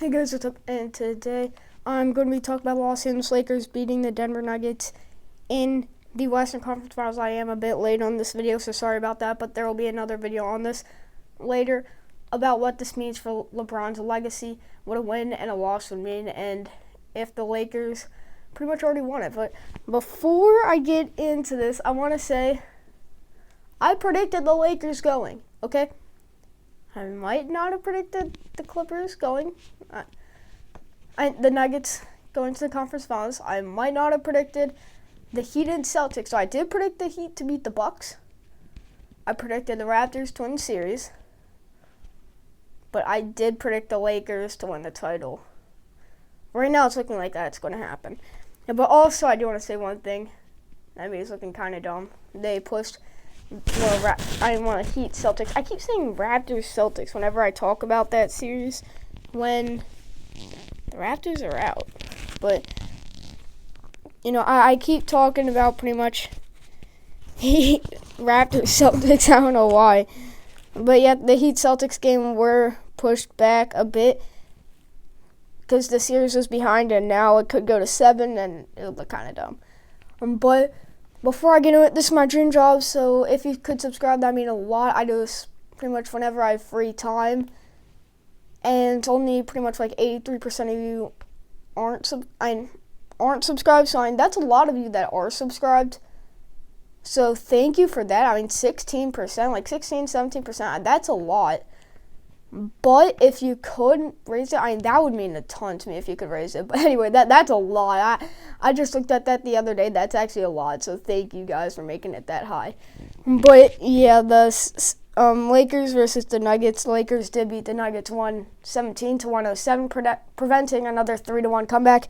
Hey guys, what's up? And today I'm going to be talking about Los Angeles Lakers beating the Denver Nuggets in the Western Conference Finals. I am a bit late on this video, so sorry about that, but there will be another video on this later about what this means for LeBron's legacy, what a win and a loss would mean, and if the Lakers pretty much already won it. But before I get into this, I want to say I predicted the Lakers going, okay? I might not have predicted the Clippers going. The Nuggets going to the conference finals. I might not have predicted the Heat and Celtics. So I did predict the Heat to beat the Bucks. I predicted the Raptors to win the series. But I did predict the Lakers to win the title. Right now it's looking like that's going to happen. But also I do want to say one thing. I mean, it's looking kind of dumb. They pushed... Well, I want to Heat Celtics. I keep saying Raptors Celtics whenever I talk about that series when the Raptors are out. But, you know, I keep talking about pretty much Heat Raptors Celtics. I don't know why. But, yeah, the Heat Celtics game were pushed back a bit because the series was behind and now it could go to 7 and it would look kind of dumb. But before I get into it, this is my dream job, so if you could subscribe, that'd mean a lot. I do this pretty much whenever I have free time, and only pretty much like 83% of you aren't subscribed, so that's a lot of you that are subscribed, so thank you for that. 16%, like 16, 17%, that's a lot. But if you could raise it, that would mean a ton to me if you could raise it. But anyway, that's a lot. I just looked at that the other day. That's actually a lot. So thank you guys for making it that high. But yeah, the Lakers versus the Nuggets. The Lakers did beat the Nuggets 117-107, preventing another 3-1 comeback,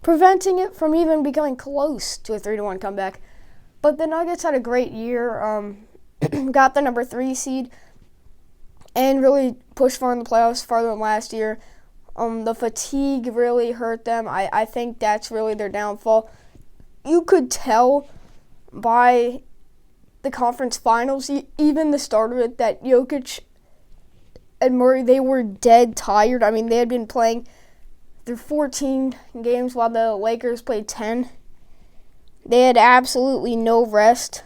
preventing it from even becoming close to a 3-1 comeback. But the Nuggets had a great year. Got the number 3 seed. And really pushed far in the playoffs, farther than last year. The fatigue really hurt them. I think that's really their downfall. You could tell by the conference finals, even the start of it, that Jokic and Murray, they were dead tired. They had been playing through 14 games while the Lakers played 10. They had absolutely no rest.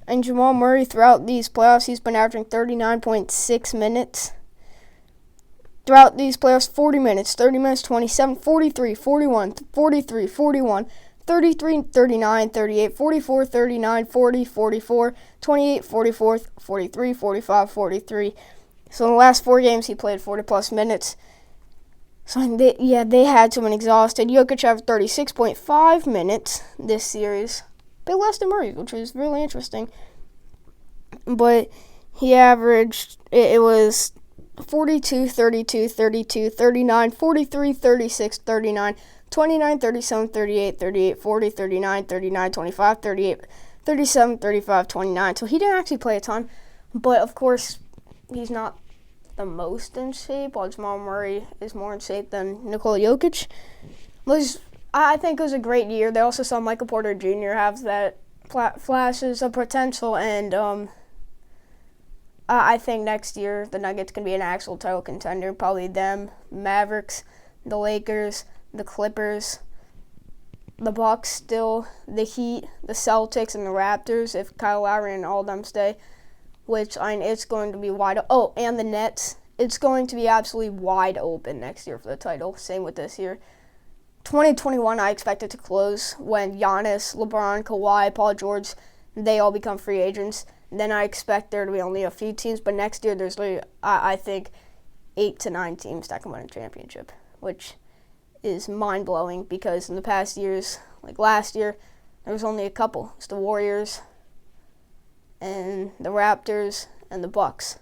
And Jamal Murray, throughout these playoffs, he's been averaging 39.6 minutes. Throughout these playoffs, 40 minutes, 30 minutes, 27, 43, 41, 43, 41, 33, 39, 38, 44, 39, 40, 44, 28, 44, 43, 45, 43. So in the last 4 games, he played 40-plus minutes. So they had to have been exhausted. Jokic averaged 36.5 minutes this series. Bit less than Murray, which was really interesting. But he averaged, it was 42, 32, 32, 39, 43, 36, 39, 29, 37, 38, 38, 40, 39, 39, 25, 38, 37, 35, 29. So he didn't actually play a ton. But, of course, he's not the most in shape, while Jamal Murray is more in shape than Nikola Jokic. I think it was a great year. They also saw Michael Porter Jr. have that flashes of potential, and I think next year the Nuggets can be an actual title contender. Probably them, Mavericks, the Lakers, the Clippers, the Bucks still, the Heat, the Celtics, and the Raptors if Kyle Lowry and all of them stay, which it's going to be wide open. Oh, and the Nets. It's going to be absolutely wide open next year for the title. Same with this year. 2021, I expect it to close when Giannis, LeBron, Kawhi, Paul George, they all become free agents. Then I expect there to be only a few teams, but next year there's, I think, 8 to 9 teams that can win a championship, which is mind-blowing because in the past years, like last year, there was only a couple. It's the Warriors and the Raptors and the Bucks.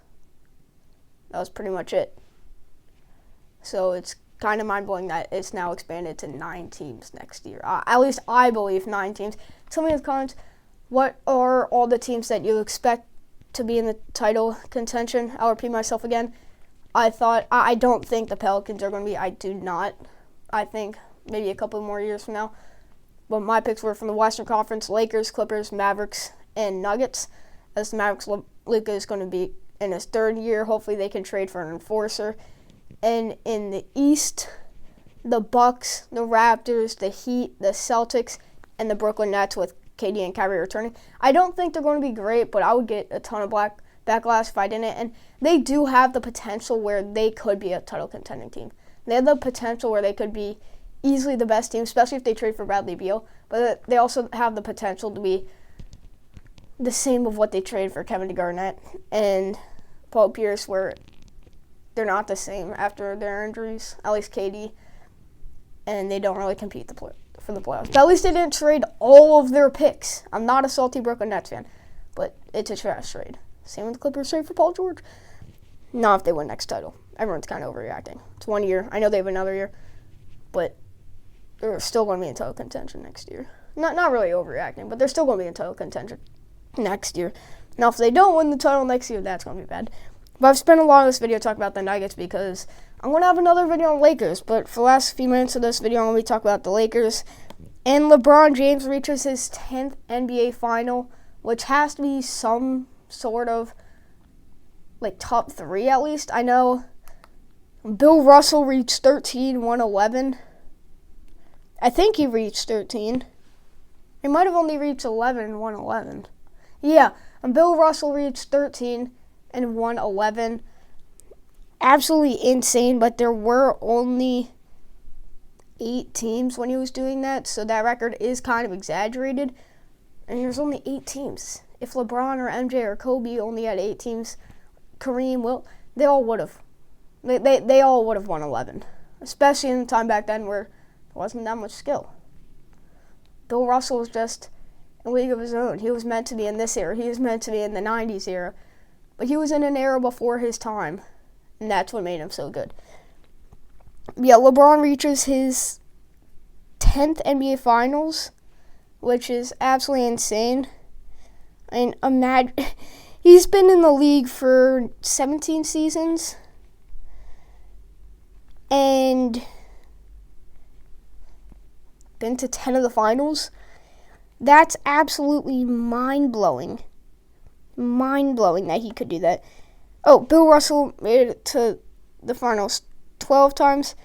That was pretty much it. So it's kind of mind-blowing that it's now expanded to 9 teams next year. At least I believe 9 teams. Tell me in the comments, what are all the teams that you expect to be in the title contention? I'll repeat myself again. I don't think the Pelicans are going to be. I do not. I think maybe a couple more years from now. But my picks were from the Western Conference: Lakers, Clippers, Mavericks, and Nuggets. As the Mavericks, Luka is going to be in his 3rd year. Hopefully they can trade for an enforcer. And in the East, the Bucks, the Raptors, the Heat, the Celtics, and the Brooklyn Nets with KD and Kyrie returning. I don't think they're going to be great, but I would get a ton of backlash if I didn't. And they do have the potential where they could be a title contending team. They have the potential where they could be easily the best team, especially if they trade for Bradley Beal. But they also have the potential to be the same of what they traded for Kevin Garnett and Paul Pierce, where they're not the same after their injuries, at least KD, and they don't really compete for the playoffs. But at least they didn't trade all of their picks. I'm not a salty Brooklyn Nets fan, but it's a trash trade. Same with the Clippers trade for Paul George. Not if they win next title. Everyone's kind of overreacting. It's 1 year. I know they have another year, but they're still going to be in title contention next year. Not really overreacting, but they're still going to be in title contention next year. Now, if they don't win the title next year, that's going to be bad. But I've spent a lot of this video talking about the Nuggets because I'm going to have another video on Lakers. But for the last few minutes of this video, I'm going to be talking about the Lakers. And LeBron James reaches his 10th NBA final, which has to be some sort of like top 3 at least. I know Bill Russell reached 13, won 11. I think he reached 13. He might have only reached 11 and won 11. Yeah, and Bill Russell reached 13 and won 11. Absolutely insane, but there were only 8 teams when he was doing that, so that record is kind of exaggerated. And there's only 8 teams. If LeBron or MJ or Kobe only had 8 teams, Kareem, Will, they all would have. They all would have won 11, especially in the time back then where there wasn't that much skill. Bill Russell was just in a league of his own. He was meant to be in this era. He was meant to be in the 90s era. But he was in an era before his time, and that's what made him so good. Yeah, LeBron reaches his 10th NBA Finals, which is absolutely insane. I mean, imagine, he's been in the league for 17 seasons, and been to 10 of the finals. That's absolutely mind-blowing. Mind-blowing that he could do that. Oh, Bill Russell made it to the finals 12 times.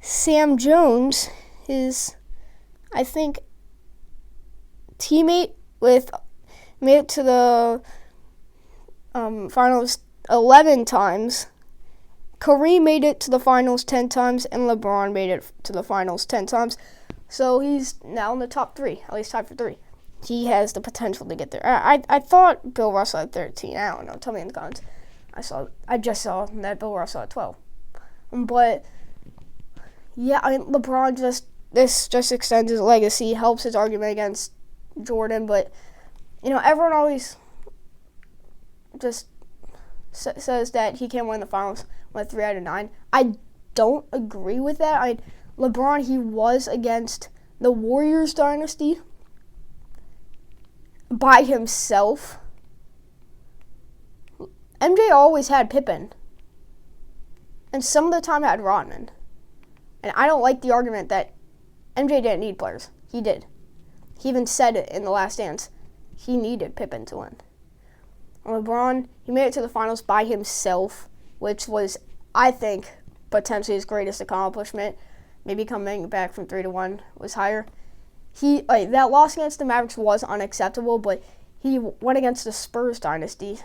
Sam Jones, his, I think, teammate, made it to the finals 11 times. Kareem made it to the finals 10 times, and LeBron made it to the finals 10 times. So he's now in the top 3, at least tied for 3. He has the potential to get there. I thought Bill Russell had 13. I don't know. Tell me in the comments. I just saw that Bill Russell had 12. But yeah, I mean, LeBron this just extends his legacy, helps his argument against Jordan. But you know, everyone always just says that he can't win the finals with 3 out of 9. I don't agree with that. LeBron, he was against the Warriors dynasty by himself. MJ always had Pippen, and some of the time had Rodman. And I don't like the argument that MJ didn't need players. He did. He even said it in The Last Dance. He needed Pippen to win. LeBron, he made it to the finals by himself, which was, I think, potentially his greatest accomplishment. Maybe coming back from 3-1 was higher. That loss against the Mavericks was unacceptable, but he went against the Spurs dynasty.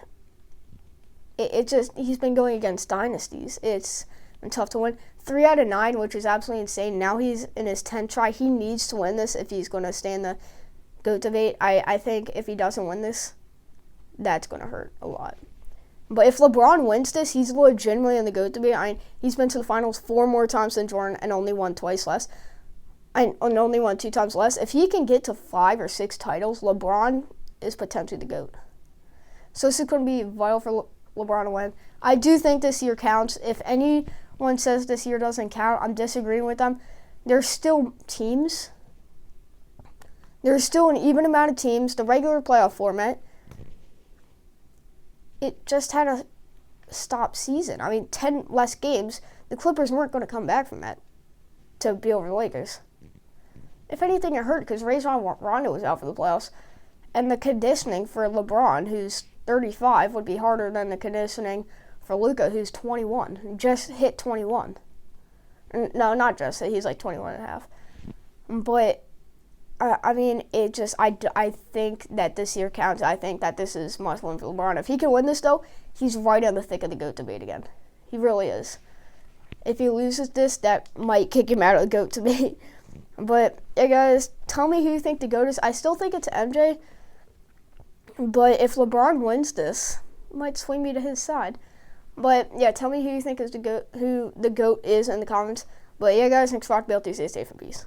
He's been going against dynasties. It's been tough to win. 3 out of 9, which is absolutely insane. Now he's in his 10th try. He needs to win this if he's going to stay in the GOAT debate. I think if he doesn't win this, that's going to hurt a lot. But if LeBron wins this, he's legitimately in the GOAT debate. He's been to the finals 4 more times than Jordan and only won twice less. And only won 2 times less. If he can get to 5 or 6 titles, LeBron is potentially the GOAT. So this is going to be vital for LeBron to win. I do think this year counts. If anyone says this year doesn't count, I'm disagreeing with them. There's still teams. There's still an even amount of teams. The regular playoff format. It just had a stop season. 10 less games. The Clippers weren't going to come back from that to be over the Lakers. If anything, it hurt because Rajon Rondo was out for the playoffs. And the conditioning for LeBron, who's 35, would be harder than the conditioning for Luka, who's 21, just hit 21. No, not just, he's like 21 and a half. But, I mean, I think that this year counts. I think that this is must win for LeBron. If he can win this, though, he's right in the thick of the GOAT debate again. He really is. If he loses this, that might kick him out of the GOAT debate. But, yeah, guys, tell me who you think the GOAT is. I still think it's MJ. But if LeBron wins this, it might swing me to his side. But, yeah, tell me who you think is who the GOAT is in the comments. But, yeah, guys, thanks for watching. Stay safe and peace.